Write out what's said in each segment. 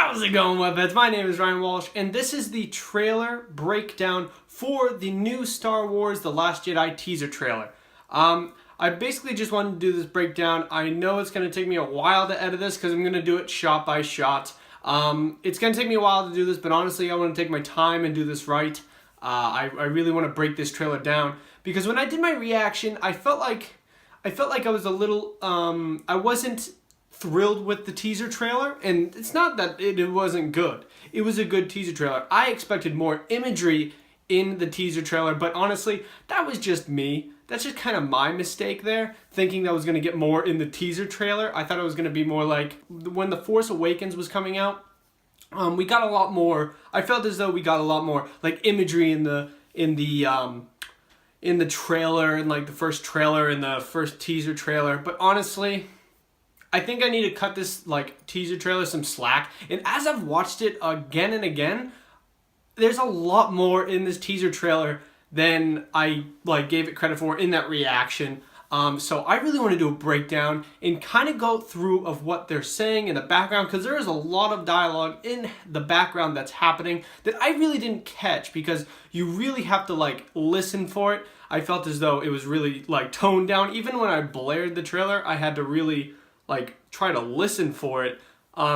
How's it going, Webheads? My name is Ryan Walsh, and this is the trailer breakdown for the new Star Wars The Last Jedi teaser trailer. I basically just wanted to do this breakdown. I know it's going to take me a while to edit this because I'm going to do it shot by shot. It's going to take me a while to do this, but honestly, I want to take my time and do this right. I really want to break this trailer down because when I did my reaction, I felt like I was a little, I wasn't thrilled with the teaser trailer, and it's not that it wasn't good. It was a good teaser trailer. I expected more imagery in the teaser trailer, but honestly, that was just me. That's just kind of my mistake there, thinking that I was going to get more in the teaser trailer. I thought it was going to be more like when The Force Awakens was coming out. We got a lot more. I felt as though we got a lot more like imagery in the trailer, and like the first trailer and the first teaser trailer. But honestly, I think I need to cut this like teaser trailer some slack. And as I've watched it again and again, there's a lot more in this teaser trailer than I like gave it credit for in that reaction. So I really want to do a breakdown and kind of go through of what they're saying in the background, because there is a lot of dialogue in the background that's happening that I really didn't catch because you really have to like listen for it. I felt as though it was really like toned down. Even when I blared the trailer, I had to really like try to listen for it.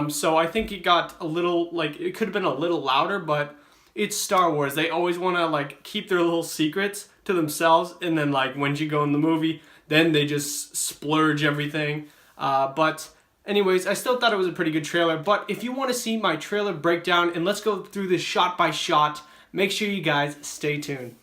So I think it got a little, like, it could have been a little louder, but it's Star Wars. They always want to like keep their little secrets to themselves, and then like when you go in the movie, then they just splurge everything. But anyways, I still thought it was a pretty good trailer. But if you want to see my trailer breakdown, and let's go through this shot by shot, make sure you guys stay tuned.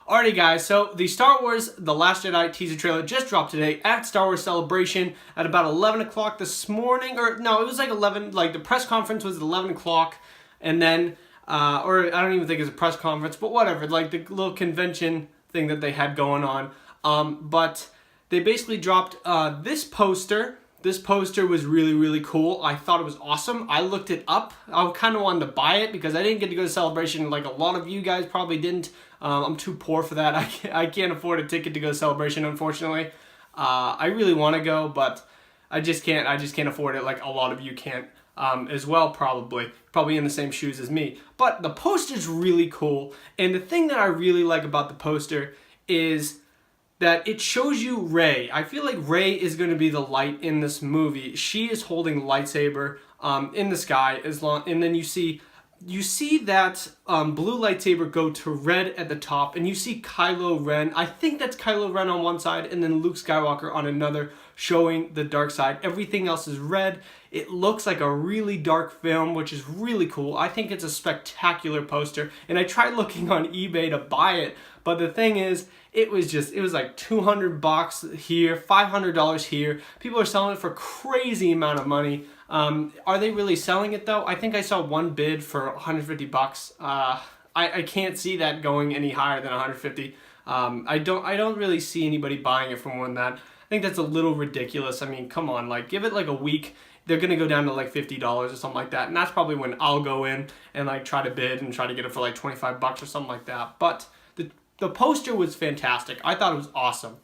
Alrighty guys, so the Star Wars The Last Jedi teaser trailer just dropped today at Star Wars Celebration at about 11 o'clock this morning, or no, it was like 11, like the press conference was at 11 o'clock, and then, or I don't even think it was a press conference, but whatever, like the little convention thing that they had going on. But they basically dropped this poster. This poster was really, really cool. I thought it was awesome. I looked it up. I kind of wanted to buy it because I didn't get to go to Celebration like a lot of you guys probably didn't. I'm too poor for that. I can't afford a ticket to go to Celebration, unfortunately. I really want to go, but I just can't afford it like a lot of you can't as well, probably in the same shoes as me. But the poster's really cool, and the thing that I really like about the poster is that it shows you Rey. I feel like Rey is going to be the light in this movie. She is holding a lightsaber in the sky, and then you see that blue lightsaber go to red at the top, and you see Kylo Ren. I think that's Kylo Ren on one side, and then Luke Skywalker on another, showing the dark side. Everything else is red. It looks like a really dark film, which is really cool. I think it's a spectacular poster, and I tried looking on eBay to buy it, but the thing is, it was like $200 here, $500 here. People are selling it for crazy amount of money. Are they really selling it though? I think I saw one bid for $150. I can't see that going any higher than $150. I don't really see anybody buying it for more than that. I think that's a little ridiculous. I mean, come on, like give it like a week. They're gonna go down to like $50 or something like that, and that's probably when I'll go in and like try to bid and try to get it for like $25 or something like that. But the poster was fantastic. I thought it was awesome.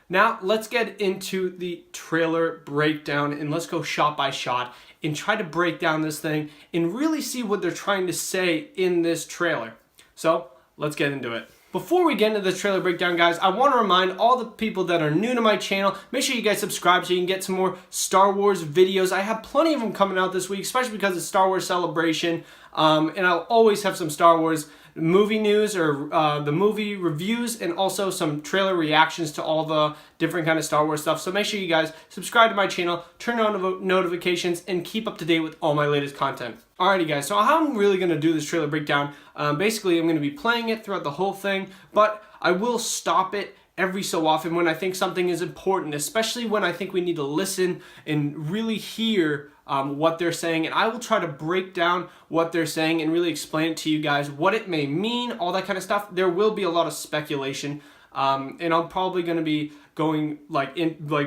Now, let's get into the trailer breakdown, and let's go shot by shot and try to break down this thing and really see what they're trying to say in this trailer. So, let's get into it. Before we get into the trailer breakdown, guys, I want to remind all the people that are new to my channel, make sure you guys subscribe so you can get some more Star Wars videos. I have plenty of them coming out this week, especially because it's Star Wars Celebration, and I'll always have some Star Wars movie news or the movie reviews, and also some trailer reactions to all the different kind of Star Wars stuff. So make sure you guys subscribe to my channel, turn on notifications, and keep up to date with all my latest content. Alrighty guys, so how I'm really going to do this trailer breakdown, basically I'm going to be playing it throughout the whole thing, but I will stop it every so often when I think something is important, especially when I think we need to listen and really hear what they're saying, and I will try to break down what they're saying and really explain it to you guys, what it may mean, all that kind of stuff. There will be a lot of speculation, and I'm probably going to be going like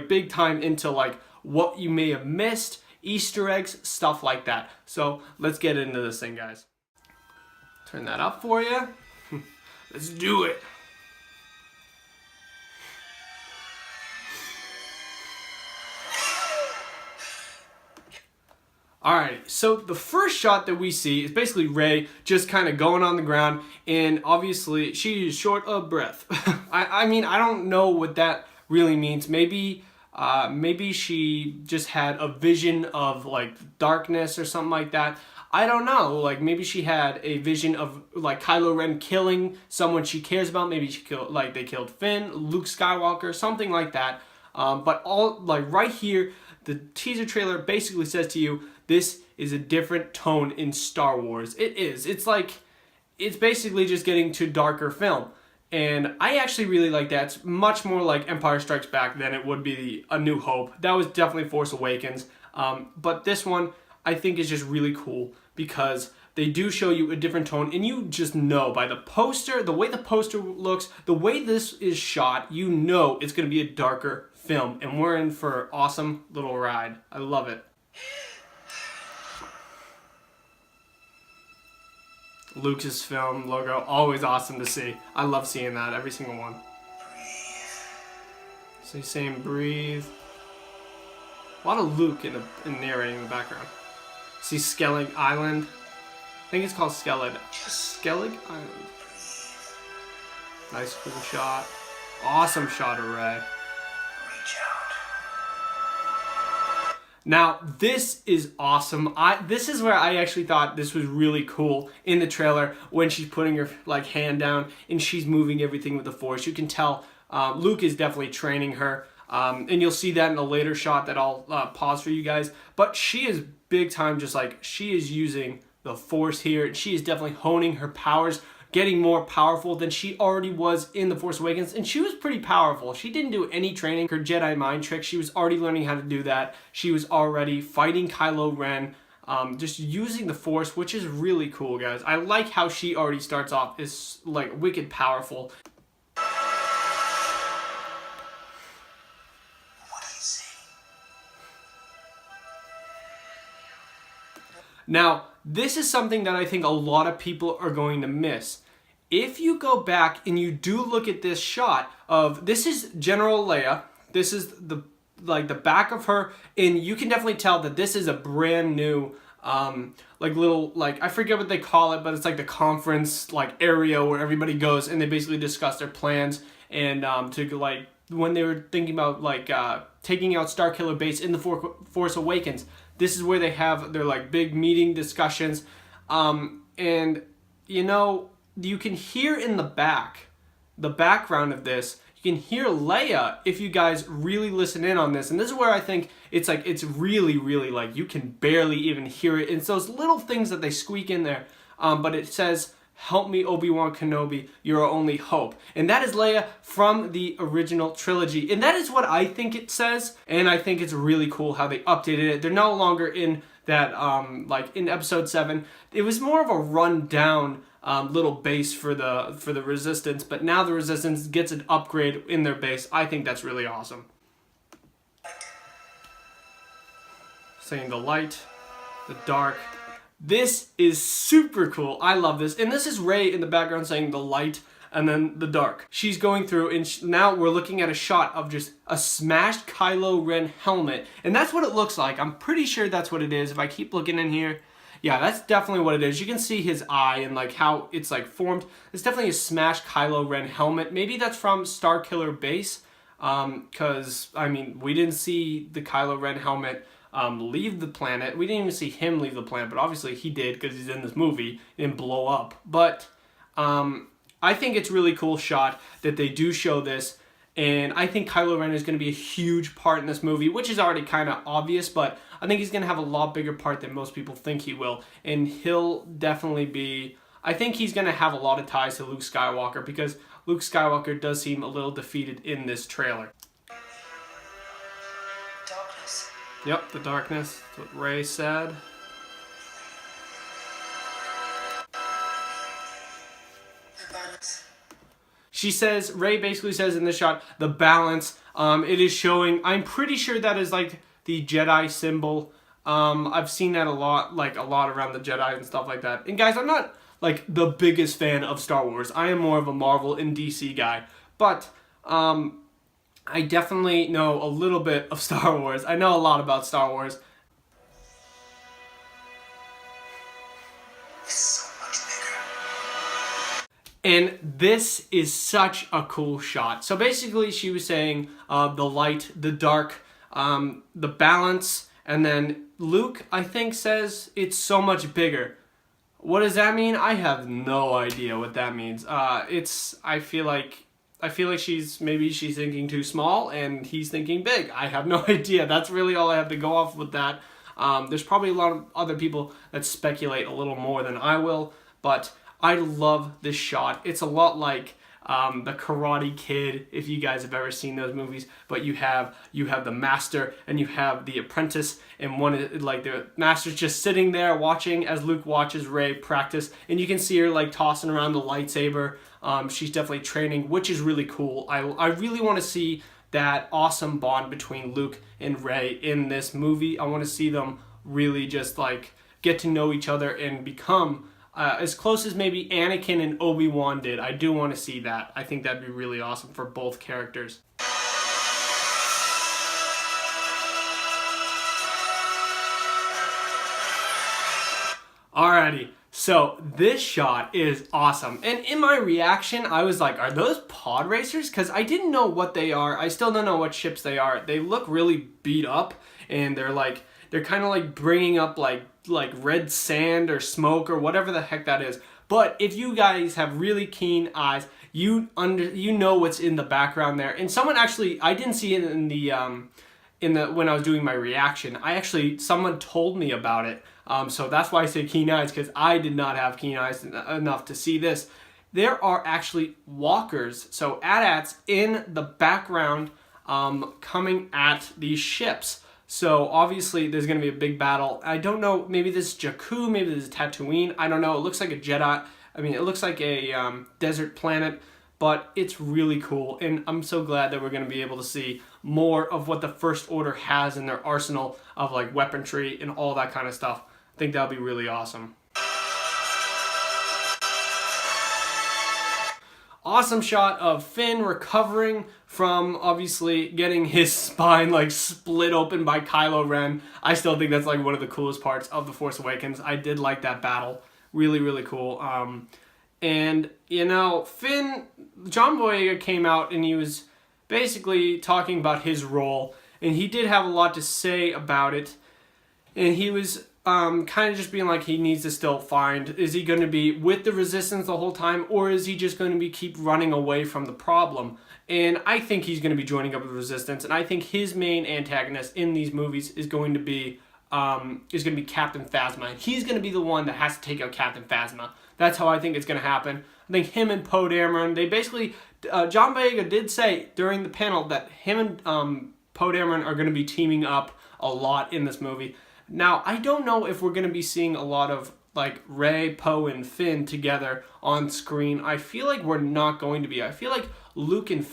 big time into like what you may have missed, Easter eggs, stuff like that. So let's get into this thing, guys. Turn that up for you. Let's do it. Alright, so the first shot that we see is basically Rey just kind of going on the ground, and obviously she is short of breath. I mean, I don't know what that really means. Maybe she just had a vision of like darkness or something like that. I don't know. Like maybe she had a vision of like Kylo Ren killing someone she cares about. Maybe they killed Finn, Luke Skywalker, something like that. But all like right here, the teaser trailer basically says to you, this is a different tone in Star Wars. It is. It's basically just getting to darker film. And I actually really like that. It's much more like Empire Strikes Back than it would be A New Hope. That was definitely Force Awakens. But this one, I think, is just really cool because they do show you a different tone. And you just know by the poster, the way the poster looks, the way this is shot, you know it's going to be a darker film. And we're in for an awesome little ride. I love it. Lucasfilm logo, always awesome to see. I love seeing that, every single one. So he's saying breathe. A lot of Luke in narrating in the background. See Skellig Island. I think it's called Skellig. Skellig Island. Nice cool shot. Awesome shot of Rey. Now, this is awesome. This is where I actually thought this was really cool in the trailer when she's putting her like hand down and she's moving everything with the Force. You can tell Luke is definitely training her. And you'll see that in a later shot that I'll pause for you guys. But she is big time, just like she is using the Force here. She is definitely honing her powers, getting more powerful than she already was in The Force Awakens. And she was pretty powerful. She didn't do any training. Her Jedi mind trick, she was already learning how to do that. She was already fighting Kylo Ren, just using the Force, which is really cool, guys. I like how she already starts off as like wicked powerful. Now, this is something that I think a lot of people are going to miss. If you go back and you do look at this shot of, this is General Leia, this is the back of her, and you can definitely tell that this is a brand new, I forget what they call it, but it's like the conference, like, area where everybody goes and they basically discuss their plans, and when they were thinking about, taking out Starkiller Base in The Force Awakens, this is where they have their, big meeting discussions, and, you know, you can hear in the background of this, you can hear Leia if you guys really listen in on this. And this is where I think it's really, really you can barely even hear it. It's those little things that they squeak in there. But it says, "Help me, Obi-Wan Kenobi, you're our only hope." And that is Leia from the original trilogy. And that is what I think it says. And I think it's really cool how they updated it. They're no longer in that, in Episode 7. It was more of a rundown little base for the Resistance, but now the Resistance gets an upgrade in their base. I think that's really awesome. Saying the light, the dark. This is super cool. I love this. And this is Rey in the background saying the light and then the dark. She's going through, and now we're looking at a shot of just a smashed Kylo Ren helmet. And that's what it looks like. I'm pretty sure that's what it is. If I keep looking in here, yeah, that's definitely what it is. You can see his eye and how it's formed. It's definitely a smashed Kylo Ren helmet. Maybe that's from Starkiller Base, because I mean, we didn't see the Kylo Ren helmet leave the planet. We didn't even see him leave the planet, but obviously he did because he's in this movie and blow up. But I think it's really cool shot that they do show this. And I think Kylo Ren is going to be a huge part in this movie, which is already kind of obvious, but I think he's going to have a lot bigger part than most people think he will. And he'll definitely be, I think he's going to have a lot of ties to Luke Skywalker, because Luke Skywalker does seem a little defeated in this trailer. Darkness. Yep, the darkness. That's what Rey said. She says, Rey basically says in this shot, the balance. It is showing, I'm pretty sure that is the Jedi symbol. I've seen that a lot around the Jedi and stuff like that. And guys, I'm not the biggest fan of Star Wars. I am more of a Marvel and DC guy. But I definitely know a little bit of Star Wars. I know a lot about Star Wars. And this is such a cool shot. So basically she was saying the light, the dark, the balance, and then Luke, I think, says it's so much bigger. What does that mean? I have no idea what that means. I feel like she's thinking too small and he's thinking big. I have no idea. That's really all I have to go off with that. There's probably a lot of other people that speculate a little more than I will, but I love this shot. It's a lot like the Karate Kid, if you guys have ever seen those movies. But you have the master and you have the apprentice, and the master's just sitting there watching as Luke watches Rey practice, and you can see her like tossing around the lightsaber. She's definitely training, which is really cool. I really want to see that awesome bond between Luke and Rey in this movie. I want to see them really just like get to know each other and become as close as maybe Anakin and Obi-Wan did. I do want to see that. I think that'd be really awesome for both characters. Alrighty, so this shot is awesome. And in my reaction, I was like, are those pod racers? Because I didn't know what they are. I still don't know what ships they are. They look really beat up, and they're kind of like bringing up like red sand or smoke or whatever the heck that is. But if you guys have really keen eyes, you know what's in the background there. And someone actually, I didn't see it in the when I was doing my reaction. Someone told me about it. So that's why I say keen eyes, because I did not have keen eyes enough to see this. There are actually walkers, so AT-ATs in the background coming at these ships. So obviously there's going to be a big battle. I don't know, maybe this is Jakku, maybe this is Tatooine. I don't know. It looks like a Jedi. It looks like a desert planet, but it's really cool. And I'm so glad that we're going to be able to see more of what the First Order has in their arsenal of like weaponry and all that kind of stuff. I think that'll be really awesome. Awesome shot of Finn recovering from obviously getting his spine like split open by Kylo Ren. I still think that's like one of the coolest parts of The Force Awakens. I did like that battle. Really, really cool. And Finn, John Boyega came out and he was basically talking about his role, and he did have a lot to say about it. And he was kind of just being like he needs to still find, is he going to be with the Resistance the whole time, or is he just going to keep running away from the problem? And I think he's going to be joining up with the Resistance, and I think his main antagonist in these movies is going to be Captain Phasma. And he's going to be the one that has to take out Captain Phasma. That's how I think it's going to happen. I think him and Poe Dameron, they basically, John Boyega did say during the panel that him and Poe Dameron are going to be teaming up a lot in this movie. Now, I don't know if we're going to be seeing a lot of like Rey, Poe, and Finn together on screen. I feel like we're not going to be. I feel like Luke and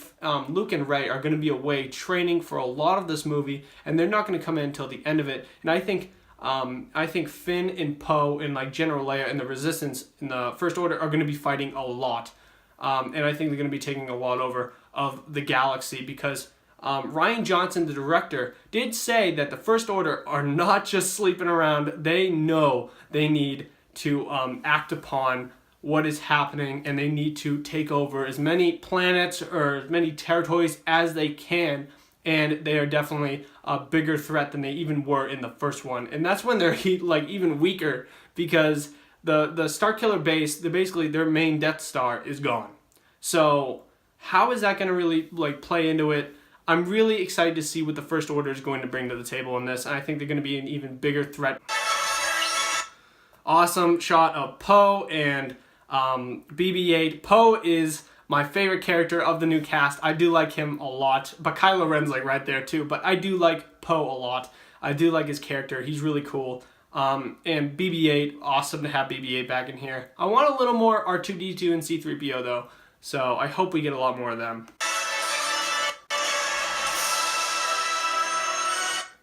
Rey are going to be away training for a lot of this movie, and they're not going to come in until the end of it. And I think Finn and Poe and like General Leia and the Resistance in the First Order are going to be fighting a lot, and I think they're going to be taking a lot over of the galaxy, because Rian Johnson, the director, did say that the First Order are not just sleeping around. They know they need to act upon what is happening, and they need to take over as many planets or as many territories as they can. And they are definitely a bigger threat than they even were in the first one. And that's when they're like even weaker, because the Starkiller base, basically their main Death Star is gone. So how is that going to really like play into it? I'm really excited to see what the First Order is going to bring to the table in this, and I think they're going to be an even bigger threat. Awesome shot of Poe and BB-8. Poe is my favorite character of the new cast. I do like him a lot, but Kylo Ren's like right there too. But I do like Poe a lot. I do like his character. He's really cool. And BB-8, awesome to have BB-8 back in here. I want a little more R2-D2 and C-3PO though, so I hope we get a lot more of them.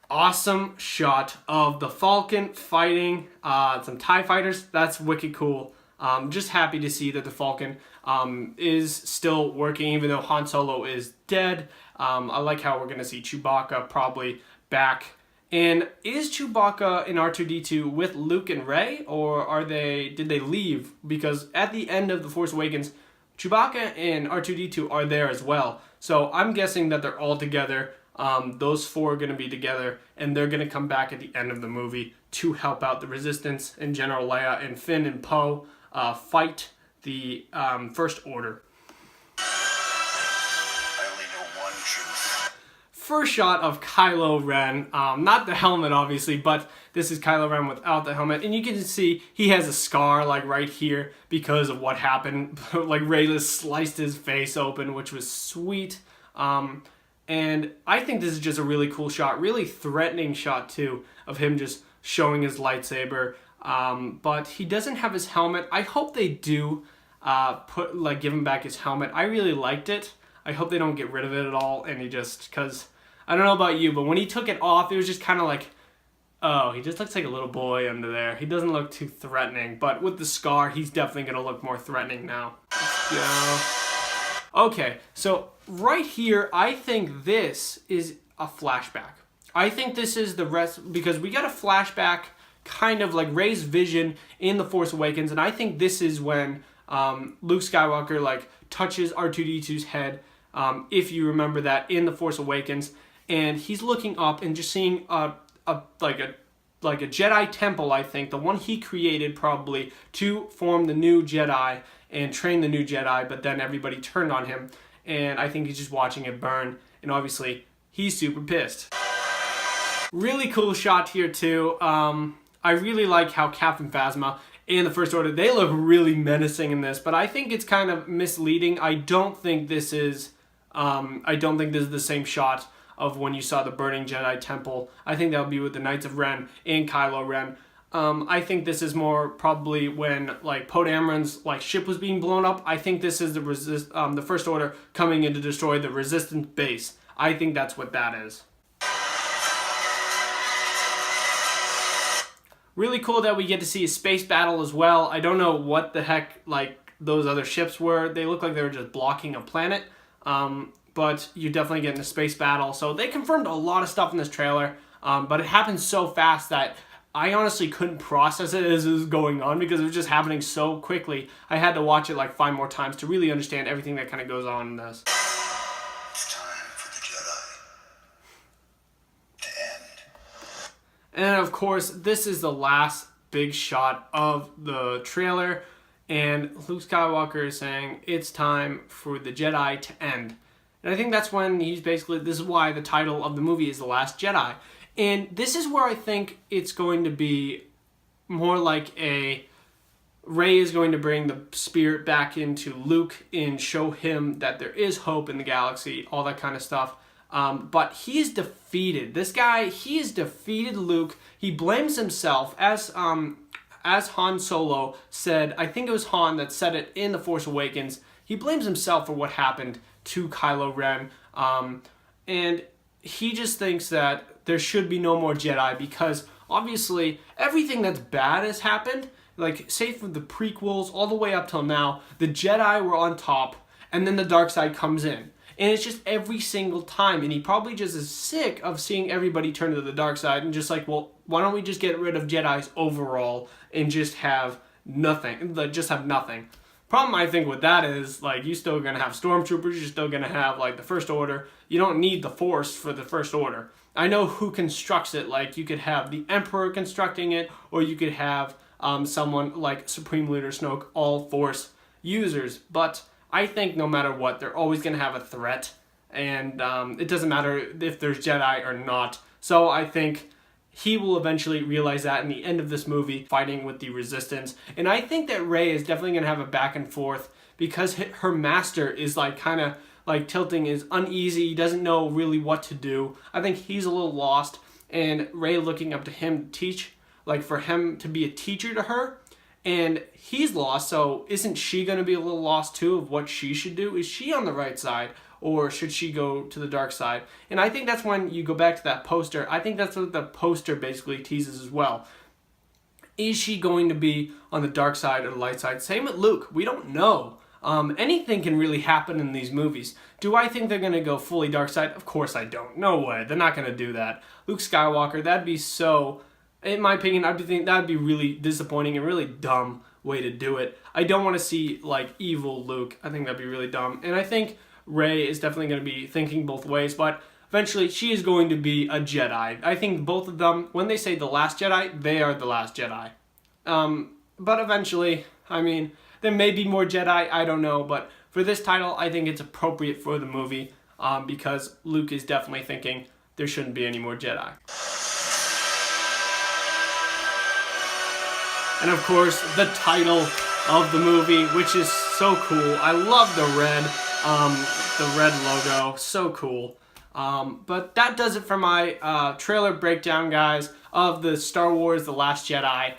Awesome shot of the Falcon fighting some TIE fighters. That's wicked cool. Just happy to see that the Falcon is still working, even though Han Solo is dead. I like how we're going to see Chewbacca probably back. And is Chewbacca and R2-D2 with Luke and Rey, or did they leave? Because at the end of The Force Awakens, Chewbacca and R2-D2 are there as well. So I'm guessing that they're all together. Those four are going to be together, and they're going to come back at the end of the movie to help out the Resistance and General Leia and Finn and Poe fight the First Order. I only know one truth. First shot of Kylo Ren, not the helmet obviously, but this is Kylo Ren without the helmet, and you can see he has a scar like right here because of what happened. Like Rey just sliced his face open, which was sweet. And I think this is just a really cool shot, really threatening shot too, of him just showing his lightsaber. But he doesn't have his helmet. I hope they do give him back his helmet. I really liked it. I hope they don't get rid of it at all, and because I don't know about you, but when he took it off, it was just kind of like, oh, he just looks like a little boy under there. He doesn't look too threatening, but with the scar, he's definitely going to look more threatening now. Let's go. Okay, so right here, I think this is a flashback. I think this is the rest, because we got a flashback kind of like Rey's vision in The Force Awakens, and I think this is when Luke Skywalker touches R2-D2's head, if you remember that in The Force Awakens, and he's looking up and just seeing a Jedi temple, I think, the one he created probably to form the new Jedi and train the new Jedi, but then everybody turned on him, and I think he's just watching it burn, and obviously he's super pissed. Really cool shot here too. I really like how Captain Phasma and the First Order, they look really menacing in this, but I think it's kind of misleading. I don't think this is the same shot of when you saw the burning Jedi temple. I think that would be with the Knights of Ren and Kylo Ren. I think this is more probably when Poe Dameron's ship was being blown up. I think this is the First Order coming in to destroy the Resistance base. I think that's what that is. Really cool that we get to see a space battle as well. I don't know what the heck those other ships were. They look like they were just blocking a planet. But you're definitely getting a space battle. So they confirmed a lot of stuff in this trailer. But it happened so fast that I honestly couldn't process it as it was going on because it was just happening so quickly. I had to watch it 5 more times to really understand everything that kind of goes on in this. It's time for the Jedi to end. And of course, this is the last big shot of the trailer. And Luke Skywalker is saying, it's time for the Jedi to end. And I think that's when he's basically, this is why the title of the movie is The Last Jedi. And this is where I think it's going to be more like Rey is going to bring the spirit back into Luke and show him that there is hope in the galaxy, all that kind of stuff. But he's defeated. This guy, he has defeated Luke. He blames himself, as Han Solo said. I think it was Han that said it in The Force Awakens. He blames himself for what happened to Kylo Ren. And he just thinks that there should be no more Jedi because obviously everything that's bad has happened. Say from the prequels all the way up till now, the Jedi were on top and then the dark side comes in. And it's just every single time. And he probably just is sick of seeing everybody turn to the dark side and just well, why don't we just get rid of Jedis overall and just have nothing, just have nothing. Problem I think with that is, you're still going to have stormtroopers, you're still going to have, the First Order. You don't need the Force for the First Order. I know who constructs it, you could have the Emperor constructing it, or you could have someone like Supreme Leader Snoke, all Force users. But I think no matter what, they're always going to have a threat, and it doesn't matter if there's Jedi or not. So I think he will eventually realize that in the end of this movie, fighting with the Resistance. And I think that Rey is definitely going to have a back and forth because her master is kind of tilting, is uneasy. He doesn't know really what to do. I think he's a little lost. And Rey looking up to him to teach, for him to be a teacher to her. And he's lost, so isn't she going to be a little lost too of what she should do? Is she on the right side? Or should she go to the dark side? And I think that's when you go back to that poster. I think that's what the poster basically teases as well. Is she going to be on the dark side or the light side? Same with Luke. We don't know. Anything can really happen in these movies. Do I think they're going to go fully dark side? Of course I don't. No way. They're not going to do that. Luke Skywalker, that'd be so in my opinion, I'd think that'd be really disappointing and really dumb way to do it. I don't want to see like evil Luke. I think that'd be really dumb. And I think Rey is definitely going to be thinking both ways, but eventually she is going to be a Jedi. I think both of them, when they say the last Jedi, they are the last Jedi. But eventually, I mean, there may be more Jedi, I don't know, but for this title, I think it's appropriate for the movie because Luke is definitely thinking there shouldn't be any more Jedi. And of course, the title of the movie, which is so cool. I love the red logo, so cool. But that does it for my trailer breakdown, guys, of the Star Wars The Last Jedi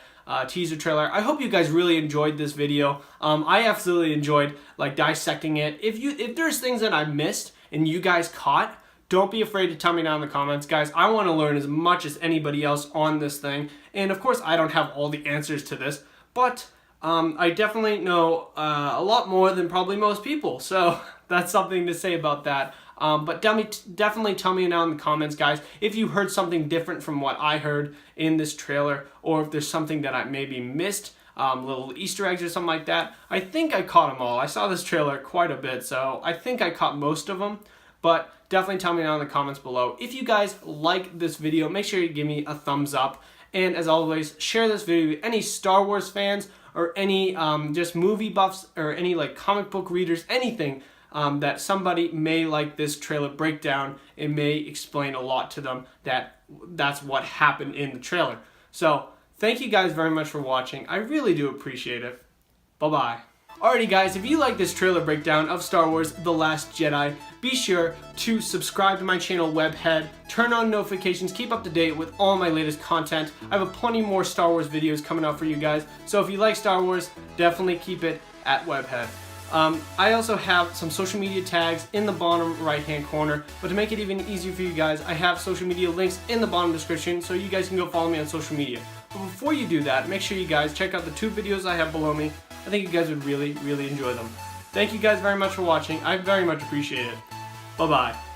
teaser trailer. I hope you guys really enjoyed this video. I absolutely enjoyed like dissecting it. If there's things that I missed and you guys caught, don't be afraid to tell me down in the comments, guys. I want to learn as much as anybody else on this thing. And of course, I don't have all the answers to this, but I definitely know a lot more than probably most people. So that's something to say about that. But definitely tell me down in the comments, guys, if you heard something different from what I heard in this trailer, or if there's something that I maybe missed, little Easter eggs or something like that. I think I caught them all. I saw this trailer quite a bit, so I think I caught most of them. But definitely tell me down in the comments below. If you guys like this video, make sure you give me a thumbs up. And as always, share this video with any Star Wars fans or any just movie buffs or any like comic book readers, anything that somebody may like this trailer breakdown. It may explain a lot to them that's what happened in the trailer. So thank you guys very much for watching. I really do appreciate it. Bye-bye. Alrighty guys, if you like this trailer breakdown of Star Wars The Last Jedi, be sure to subscribe to my channel Webhead, turn on notifications, keep up to date with all my latest content. I have plenty more Star Wars videos coming out for you guys, so if you like Star Wars, definitely keep it at Webhead. I also have some social media tags in the bottom right hand corner, but to make it even easier for you guys, I have social media links in the bottom description so you guys can go follow me on social media. But before you do that, make sure you guys check out the 2 videos I have below me. I think you guys would really, really enjoy them. Thank you guys very much for watching. I very much appreciate it. Bye-bye.